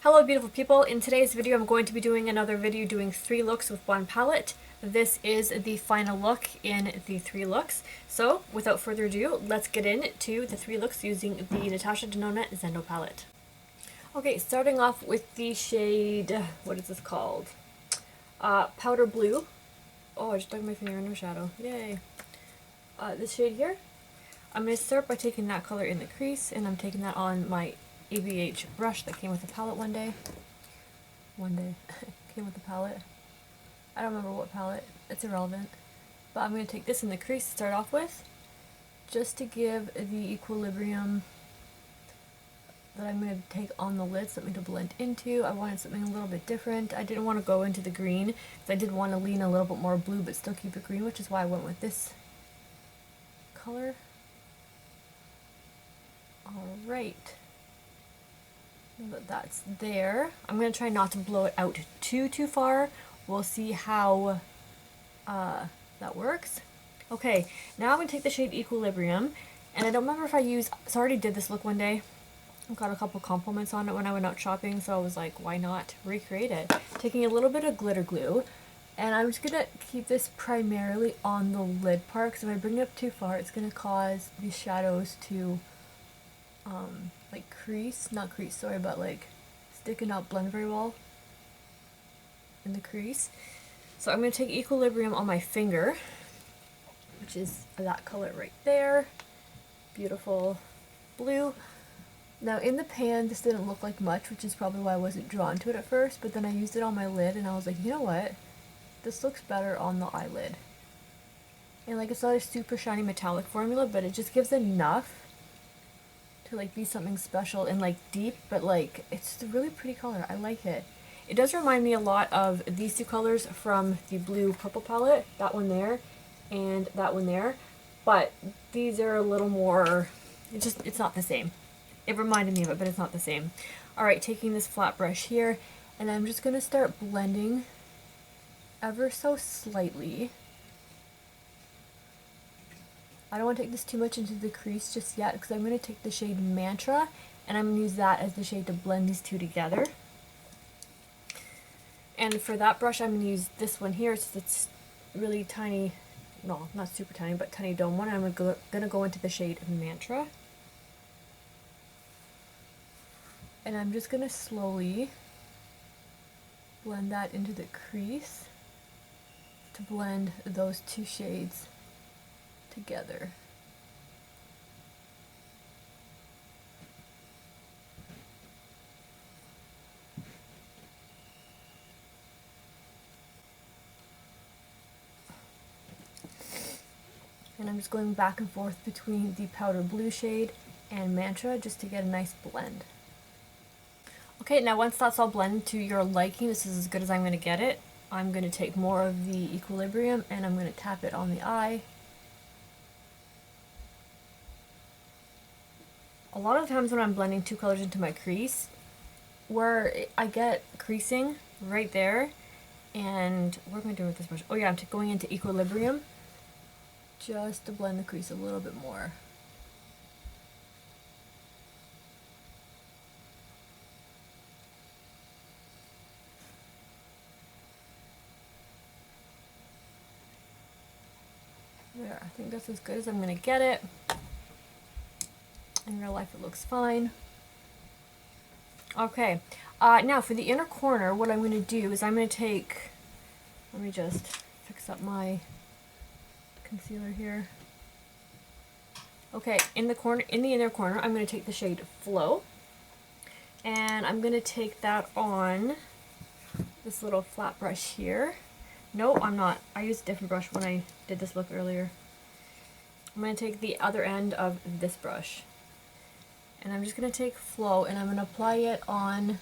Hello beautiful people, in today's video I'm going to be doing another video doing 3 looks with one palette. This is the final look in the 3 looks. So without further ado, let's get into the 3 looks using the Natasha Denona Zendo palette. Okay, starting off with the shade, what is this called? Powder Blue. Oh, I just stuck my finger in her shadow. Yay. This shade here. I'm going to start by taking that color in the crease, and I'm taking that on my ABH brush that came with the palette one day. Came with the palette. I don't remember what palette, it's irrelevant. But I'm going to take this in the crease to start off with, just to give the equilibrium that I'm going to take on the lid, something to blend into. I wanted something a little bit different. I didn't want to go into the green, because I did want to lean a little bit more blue but still keep it green, which is why I went with this color. Alright. But that's there. I'm going to try not to blow it out too far. We'll see how that works. Okay, now I'm going to take the shade Equilibrium, and I don't remember if I used, so I already did this look one day. I got a couple compliments on it when I went out shopping, so I was like, why not recreate it? Taking a little bit of glitter glue, and I'm just going to keep this primarily on the lid part, because if I bring it up too far, it's going to cause these shadows to like like stick and not blend very well in the crease. So I'm going to take Equilibrium on my finger, which is that color right there. Beautiful blue. Now in the pan this didn't look like much, which is probably why I wasn't drawn to it at first, but then I used it on my lid and I was like, you know what? This looks better on the eyelid. And like, it's not a super shiny metallic formula, but it just gives enough to like be something special and like deep, but like it's a really pretty color. I like it. It does remind me a lot of these two colors from the blue purple palette, that one there and that one there, but these are a little more, it's not the same. It reminded me of it, but it's not the same. Alright, taking this flat brush here, and I'm just going to start blending ever so slightly. I don't want to take this too much into the crease just yet, because I'm going to take the shade Mantra, and I'm going to use that as the shade to blend these two together. And for that brush, I'm going to use this one here, so it's really tiny, no, not super tiny, but tiny dome one. I'm going to go into the shade Mantra. And I'm just going to slowly blend that into the crease to blend those two shades together. And I'm just going back and forth between the powder blue shade and Mantra just to get a nice blend. Okay, now once that's all blended to your liking, this is as good as I'm going to get it. I'm going to take more of the Equilibrium and I'm going to tap it on the eye. A lot of times when I'm blending two colors into my crease, where I get creasing right there, and what am I doing with this brush? Oh yeah, I'm going into Equilibrium just to blend the crease a little bit more. There, I think that's as good as I'm going to get it. In real life it looks fine. Okay, now for the inner corner, what I'm going to do is I'm going to take, let me just fix up my concealer here. Okay, in the inner corner, I'm going to take the shade Flow, and I'm going to take that on this little flat brush here. No, I'm not. I used a different brush when I did this look earlier. I'm going to take the other end of this brush. And I'm just going to take Flow and I'm going to apply it on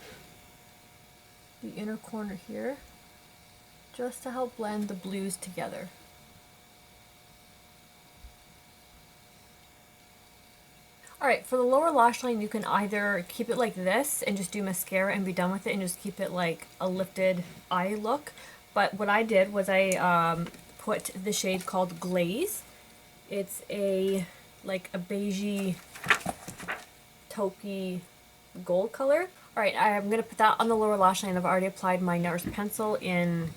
the inner corner here, just to help blend the blues together. Alright, for the lower lash line, you can either keep it like this and just do mascara and be done with it and just keep it like a lifted eye look. But what I did was I put the shade called Glaze. It's like a beigey taupey gold color Alright, I'm going to put that on the lower lash line. I've already applied my NARS pencil in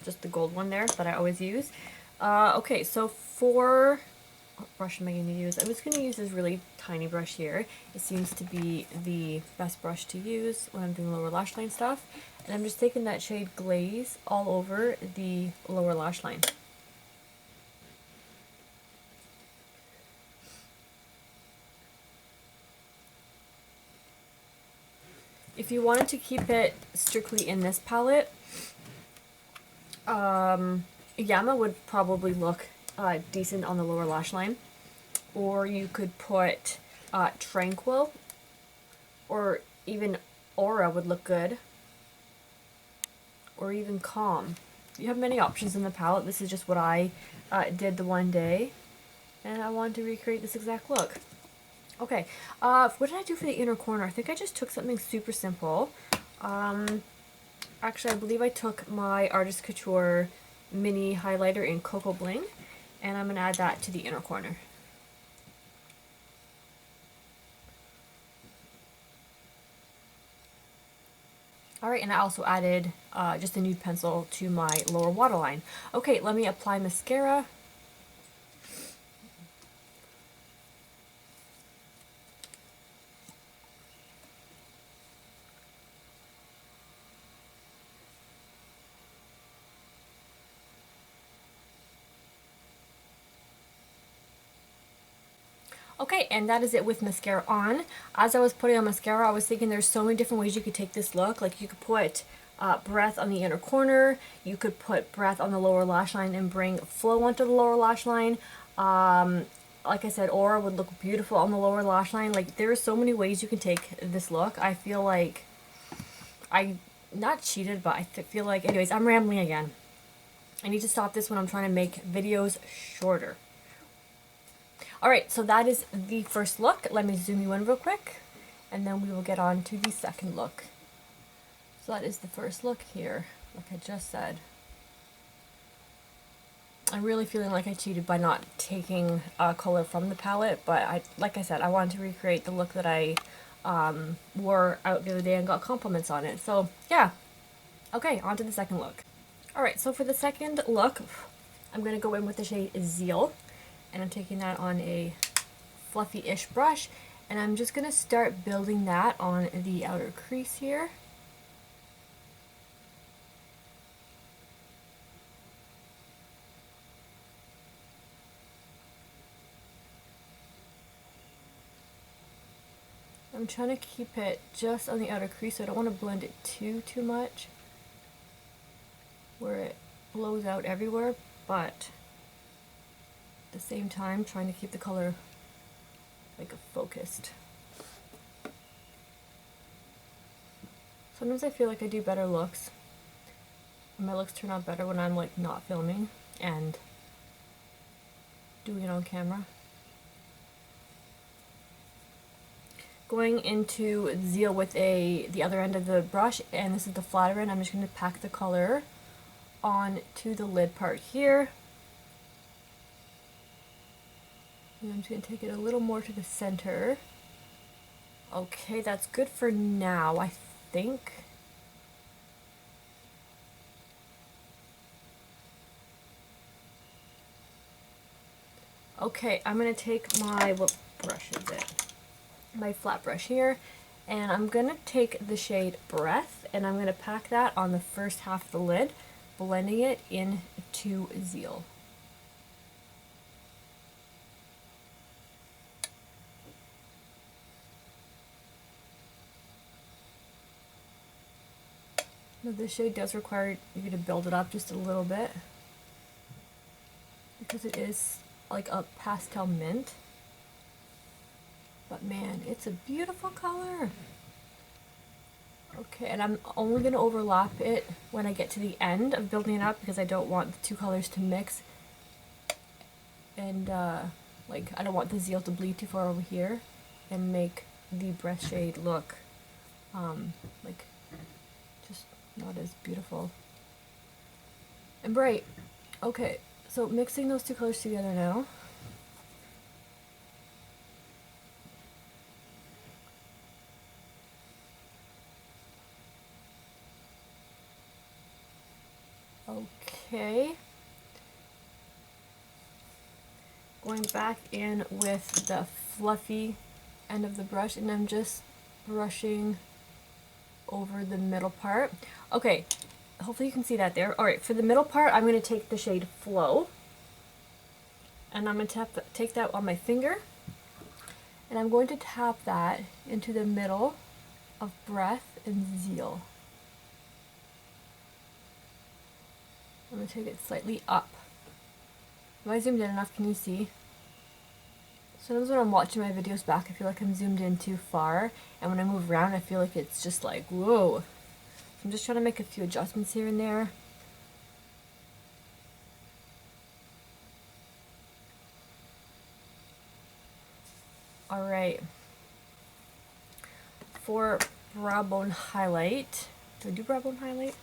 just the gold one there that I always use. Okay, so for... what brush am I going to use? I'm just going to use this really tiny brush here. It seems to be the best brush to use when I'm doing lower lash line stuff. And I'm just taking that shade Glaze all over the lower lash line. If you wanted to keep it strictly in this palette, Yama would probably look decent on the lower lash line. Or you could put Tranquil, or even Aura would look good. Or even Calm. You have many options in the palette. This is just what I did the one day. And I wanted to recreate this exact look. Okay, what did I do for the inner corner? I think I just took something super simple. Actually, I believe I took my Artist Couture mini highlighter in Cocoa Bling, and I'm going to add that to the inner corner. Alright, and I also added just a nude pencil to my lower waterline. Okay, let me apply mascara. Okay, and that is it with mascara on. As I was putting on mascara, I was thinking there's so many different ways you could take this look. Like you could put breath on the inner corner, you could put breath on the lower lash line and bring flow onto the lower lash line. Like I said, Aura would look beautiful on the lower lash line. Like there are so many ways you can take this look. I feel like I not cheated, but I feel like, anyways, I'm rambling again. I need to stop this when I'm trying to make videos shorter. Alright, so that is the first look. Let me zoom you in real quick, and then we will get on to the second look. So that is the first look here, like I just said. I'm really feeling like I cheated by not taking color from the palette, but like I said, I wanted to recreate the look that I wore out the other day and got compliments on it. So yeah, okay, on to the second look. Alright, so for the second look, I'm going to go in with the shade Zeal. And I'm taking that on a fluffy-ish brush, and I'm just going to start building that on the outer crease here. I'm trying to keep it just on the outer crease, so I don't want to blend it too much where it blows out everywhere, but at the same time trying to keep the color like focused. Sometimes I feel like I do better looks. My looks turn out better when I'm like not filming and doing it on camera. Going into Zeal with the other end of the brush, and this is the flatter end. I'm just going to pack the color on to the lid part here. And I'm just going to take it a little more to the center. Okay, that's good for now, I think. Okay, I'm going to take my, what brush is it? My flat brush here, and I'm going to take the shade Breath, and I'm going to pack that on the first half of the lid, blending it into Zeal. Now this shade does require you to build it up just a little bit because it is like a pastel mint. But man, it's a beautiful color. Okay, and I'm only going to overlap it when I get to the end of building it up because I don't want the two colors to mix. And like I don't want the Zeal to bleed too far over here and make the Breath shade look like just not as beautiful and bright. Okay, so mixing those two colors together now. Okay. Going back in with the fluffy end of the brush, and I'm just brushing over the middle part. Okay, hopefully you can see that there. Alright, for the middle part, I'm going to take the shade Flow, and I'm going to take that on my finger, and I'm going to tap that into the middle of Breath and Zeal. I'm going to take it slightly up. Have I zoomed in enough? Can you see? Sometimes when I'm watching my videos back, I feel like I'm zoomed in too far, and when I move around, I feel like it's just like, whoa. I'm just trying to make a few adjustments here and there. Alright. For brow bone highlight, do I do brow bone highlight?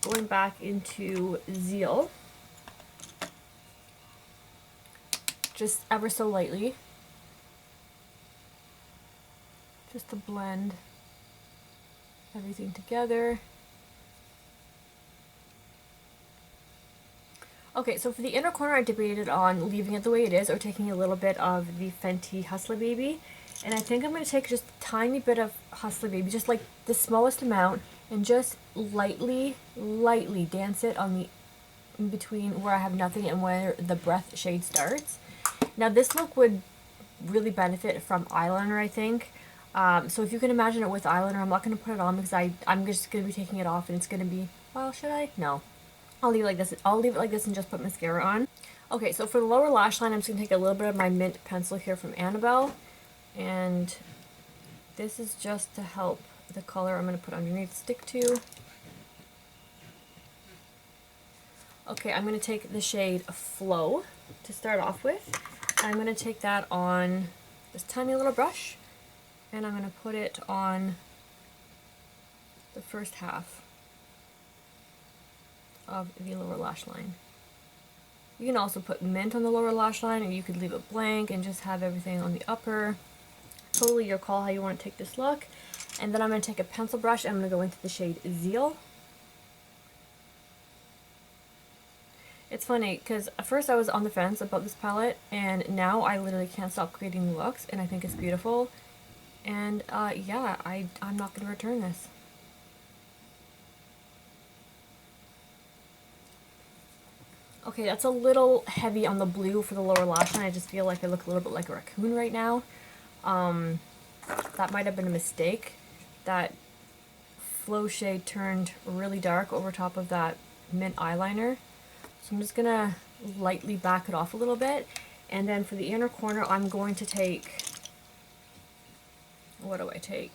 Going back into Zeal, just ever so lightly, just to blend everything together. Okay, so for the inner corner, I debated on leaving it the way it is or taking a little bit of the Fenty Hustler Baby. And I think I'm going to take just a tiny bit of Hustler Baby, just like the smallest amount, and just lightly dance it on the in between where I have nothing and where the Breath shade starts. Now this look would really benefit from eyeliner, I think. So if you can imagine it with eyeliner, I'm not going to put it on because I'm just going to be taking it off, and it's going to be, well, should I? No. I'll leave it like this. I'll leave it like this and just put mascara on. Okay, so for the lower lash line, I'm just going to take a little bit of my mint pencil here from Annabelle. And this is just to help the color I'm going to put underneath stick to. Okay, I'm going to take the shade Flow to start off with. I'm going to take that on this tiny little brush, and I'm going to put it on the first half of the lower lash line. You can also put mint on the lower lash line, or you could leave it blank and just have everything on the upper. Totally your call how you want to take this look. And then I'm going to take a pencil brush and I'm going to go into the shade Zeal. It's funny because at first I was on the fence about this palette, and now I literally can't stop creating looks, and I think it's beautiful. And yeah, I'm not going to return this. Okay, that's a little heavy on the blue for the lower lash line. I just feel like I look a little bit like a raccoon right now. That might have been a mistake. That Flow shade turned really dark over top of that mint eyeliner. So I'm just going to lightly back it off a little bit. And then for the inner corner, I'm going to take... What do I take?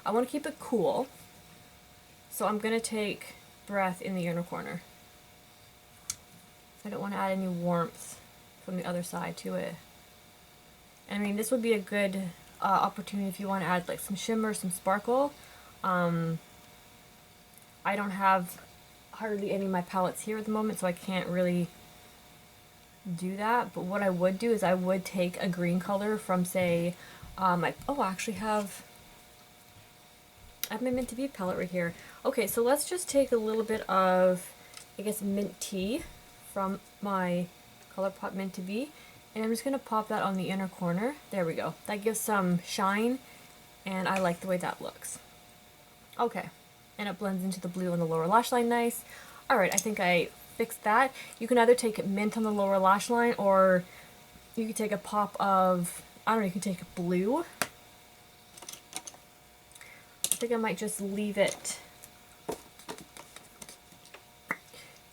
I want to keep it cool. So I'm going to take Breath in the inner corner. I don't want to add any warmth from the other side to it. I mean, this would be a good opportunity if you want to add like some shimmer, some sparkle. I don't have hardly any of my palettes here at the moment, so I can't really do that. But what I would do is I would take a green color from, say, I actually have my Mint to Be palette right here. Okay, so let's just take a little bit of, I guess, Mint Tea from my ColourPop Mint to Be, and I'm just going to pop that on the inner corner. There we go. That gives some shine, and I like the way that looks. Okay, and it blends into the blue on the lower lash line nice. Alright, I think I fixed that. You can either take mint on the lower lash line, or you could take a pop of, I don't know, you can take blue. I think I might just leave it.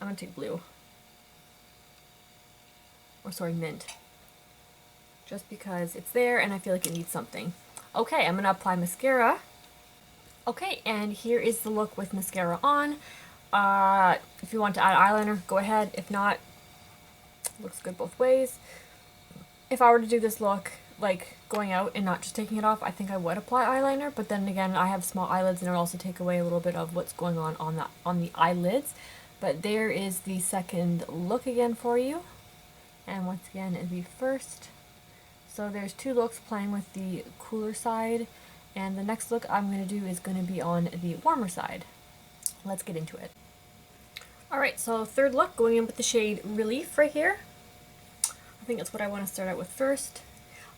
I'm going to take blue. Or sorry, mint. Just because it's there and I feel like it needs something. Okay, I'm going to apply mascara. Okay, and here is the look with mascara on. If you want to add eyeliner, go ahead. If not, looks good both ways. If I were to do this look, like going out and not just taking it off, I think I would apply eyeliner, but then again, I have small eyelids and it would also take away a little bit of what's going on the eyelids. But there is the second look again for you. And once again, it'd be first. So there's two looks playing with the cooler side, and the next look I'm going to do is going to be on the warmer side. Let's get into it. Alright, so third look, going in with the shade Relief right here. I think that's what I want to start out with first.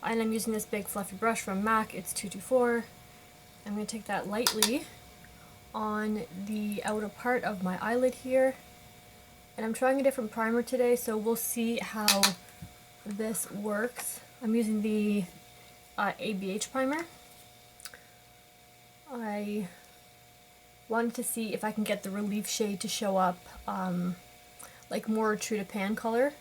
And I'm using this big fluffy brush from MAC, it's 224. I'm going to take that lightly on the outer part of my eyelid here. And I'm trying a different primer today, so we'll see how this works. I'm using the ABH primer. I wanted to see if I can get the Relief shade to show up like more true to pan color,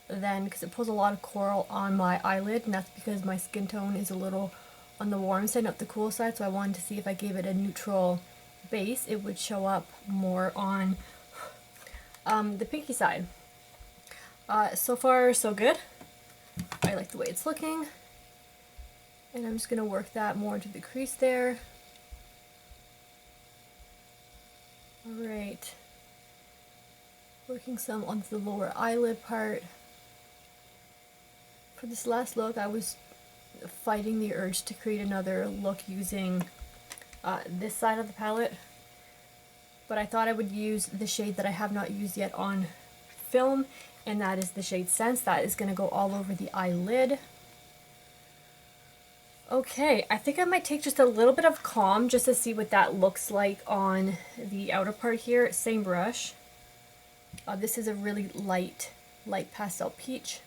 then because it pulls a lot of coral on my eyelid, and that's because my skin tone is a little on the warm side, not the cool side, so I wanted to see if I gave it a neutral base, it would show up more on the pinky side. So far, so good. I like the way it's looking. And I'm just going to work that more into the crease there. Alright. Working some onto the lower eyelid part. For this last look, I was fighting the urge to create another look using this side of the palette. But I thought I would use the shade that I have not used yet on film, and that is the shade Sense. That is going to go all over the eyelid. Okay, I think I might take just a little bit of Calm just to see what that looks like on the outer part here. Same brush. This is a really light pastel peach.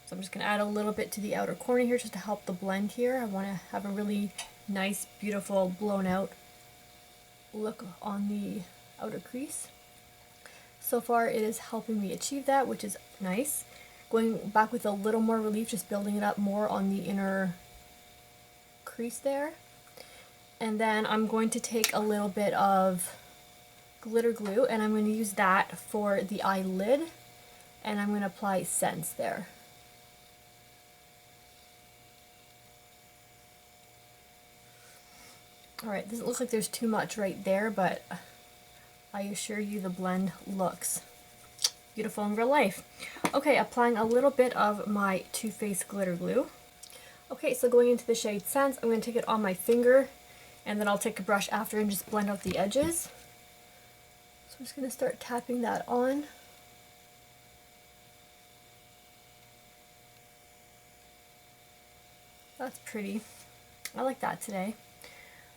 So I'm just going to add a little bit to the outer corner here just to help the blend here. I want to have a really nice, beautiful, blown out look on the outer crease. So far it is helping me achieve that, which is nice. Going back with a little more relief, just building it up more on the inner crease there. And then I'm going to take a little bit of glitter glue and I'm going to use that for the eyelid, and I'm going to apply Sense there. Alright, doesn't look like there's too much right there, but I assure you the blend looks beautiful in real life. Okay, applying a little bit of my Too Faced glitter glue. Okay, so going into the shade Sense, I'm going to take it on my finger, and then I'll take a brush after and just blend out the edges. So I'm just going to start tapping that on. That's pretty. I like that today.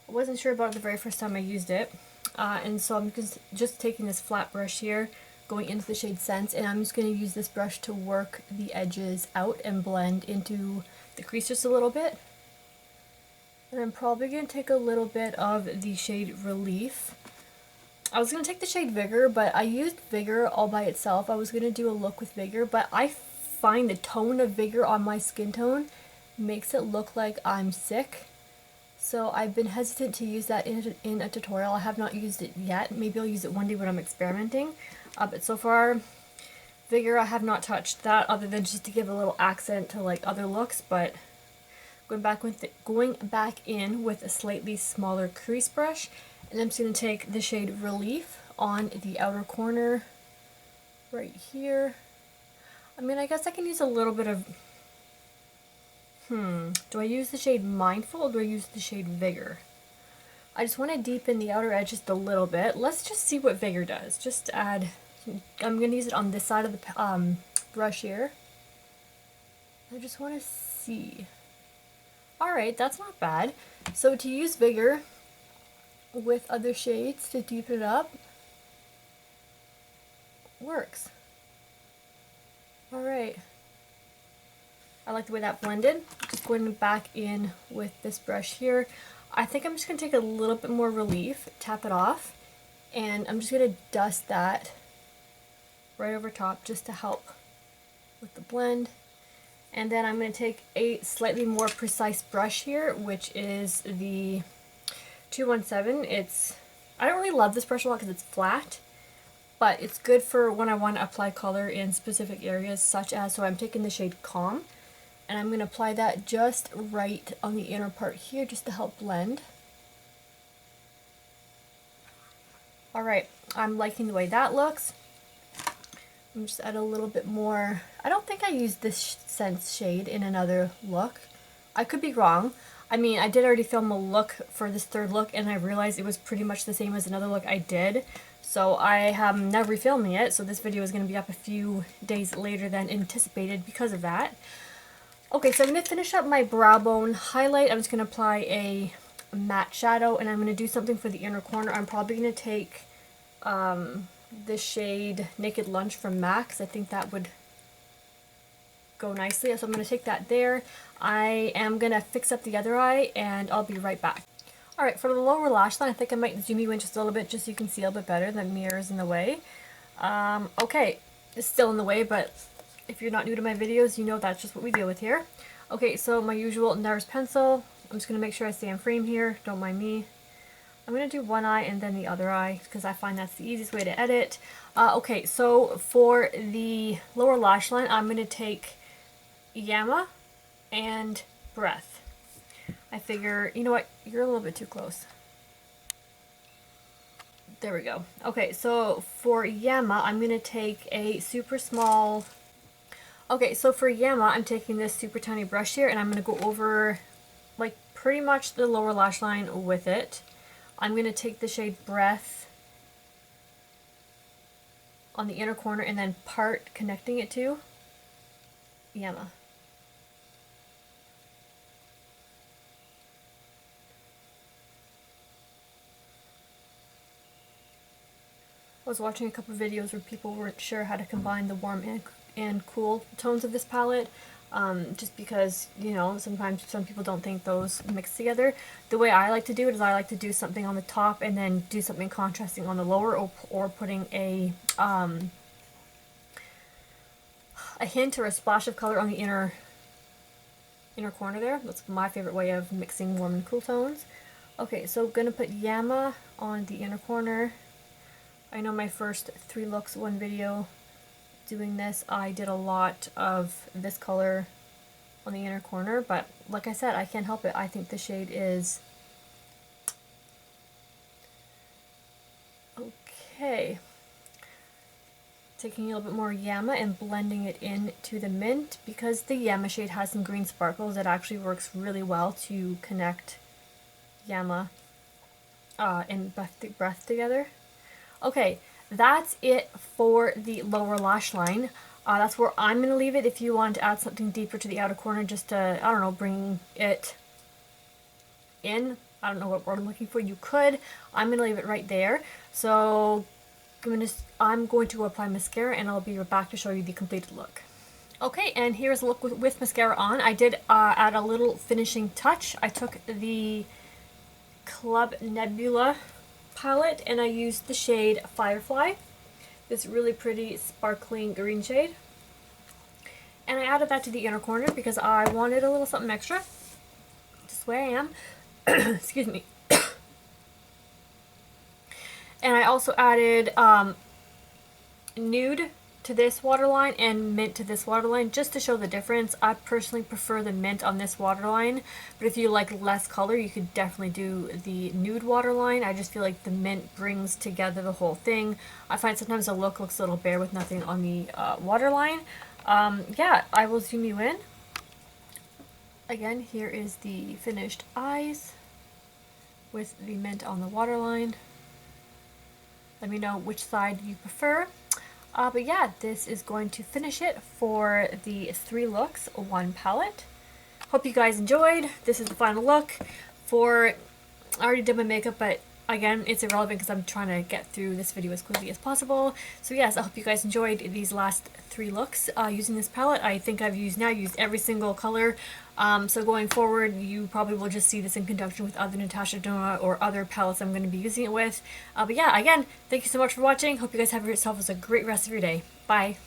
I wasn't sure about it the very first time I used it, and so I'm just taking this flat brush here, going into the shade Sense, and I'm just going to use this brush to work the edges out and blend into the crease just a little bit. And I'm probably going to take a little bit of the shade Relief. I was going to take the shade Vigor, but I used Vigor all by itself. I was going to do a look with Vigor, but I find the tone of Vigor on my skin tone makes it look like I'm sick. So I've been hesitant to use that in a tutorial. I have not used it yet. Maybe I'll use it one day when I'm experimenting. But so far, Vigor, I have not touched that other than just to give a little accent to like other looks. But going back in with a slightly smaller crease brush, and I'm just going to take the shade Relief on the outer corner right here. I mean, I guess I can use a little bit of do I use the shade Mindful or do I use the shade Vigor? I just want to deepen the outer edge just a little bit. Let's just see what Vigor does. Just add, I'm going to use it on this side of the brush here. I just want to see. Alright, that's not bad. So to use Vigor with other shades to deepen it up works. Alright. I like the way that blended. Just going back in with this brush here. I think I'm just going to take a little bit more Relief, tap it off, and I'm just going to dust that right over top just to help with the blend. And then I'm going to take a slightly more precise brush here, which is the 217. I don't really love this brush a lot because it's flat, but it's good for when I want to apply color in specific areas, such as, so I'm taking the shade Calm, and I'm going to apply that just right on the inner part here just to help blend. Alright, I'm liking the way that looks. I'm just add a little bit more. I don't think I used this Sense shade in another look. I could be wrong. I mean, I did already film a look for this third look, and I realized it was pretty much the same as another look I did. So I am now refilming it, so this video is going to be up a few days later than anticipated because of that. Okay, so I'm going to finish up my brow bone highlight. I'm just going to apply a matte shadow, and I'm going to do something for the inner corner. I'm probably going to take this shade Naked Lunch from MAC. I think that would go nicely. So I'm going to take that there. I am going to fix up the other eye, and I'll be right back. Alright, for the lower lash line, I think I might zoom you in just a little bit just so you can see a little bit better. The mirror is in the way. Okay, it's still in the way, but if you're not new to my videos, you know that's just what we deal with here. Okay, so my usual NARS pencil. I'm just going to make sure I stay in frame here. Don't mind me. I'm going to do one eye and then the other eye because I find that's the easiest way to edit. Okay, so for the lower lash line, I'm going to take Yama and Breath. I figure, you know what, you're a little bit too close. There we go. Okay, so for Yama, I'm going to take a super small... Okay, so for Yama, I'm taking this super tiny brush here, and I'm going to go over, like, pretty much the lower lash line with it. I'm going to take the shade Breath on the inner corner, and then part connecting it to Yama. I was watching a couple of videos where people weren't sure how to combine the warm and cool tones of this palette, just because, you know, sometimes some people don't think those mix together. The way I like to do it is I like to do something on the top and then do something contrasting on the lower, or putting a hint or a splash of color on the inner corner there. That's my favorite way of mixing warm and cool tones. Okay, so I'm gonna put Yama on the inner corner. I know my first 3 looks, 1 video doing this, I did a lot of this color on the inner corner, but like I said, I can't help it. I think the shade is okay. Taking a little bit more Yama and blending it into the mint. Because the Yama shade has some green sparkles, it actually works really well to connect Yama and Breath together. Okay, that's it for the lower lash line. That's where I'm going to leave it. If you want to add something deeper to the outer corner, just to, I don't know, bring it in. I don't know what word I'm looking for. You could. I'm going to leave it right there. So I'm going to apply mascara, and I'll be back to show you the completed look. Okay, and here's a look with mascara on. I did add a little finishing touch. I took the Club Nebula palette and I used the shade Firefly, this really pretty sparkling green shade, and I added that to the inner corner because I wanted a little something extra. Just the way I am. Excuse me. And I also added nude to this waterline and mint to this waterline just to show the difference. I personally prefer the mint on this waterline, but if you like less color, you could definitely do the nude waterline. I just feel like the mint brings together the whole thing. I find sometimes the look looks a little bare with nothing on the waterline. Yeah, I will zoom you in. Again, here is the finished eyes with the mint on the waterline. Let me know which side you prefer. But yeah, this is going to finish it for the 3 looks, 1 palette. Hope you guys enjoyed. This is the final look. I already did my makeup, but again, it's irrelevant because I'm trying to get through this video as quickly as possible. So yes, I hope you guys enjoyed these last 3 looks using this palette. I think I've used every single color. So going forward, you probably will just see this in conjunction with other Natasha, Denona, or other palettes I'm going to be using it with. But yeah, again, thank you so much for watching. Hope you guys have yourselves a great rest of your day. Bye.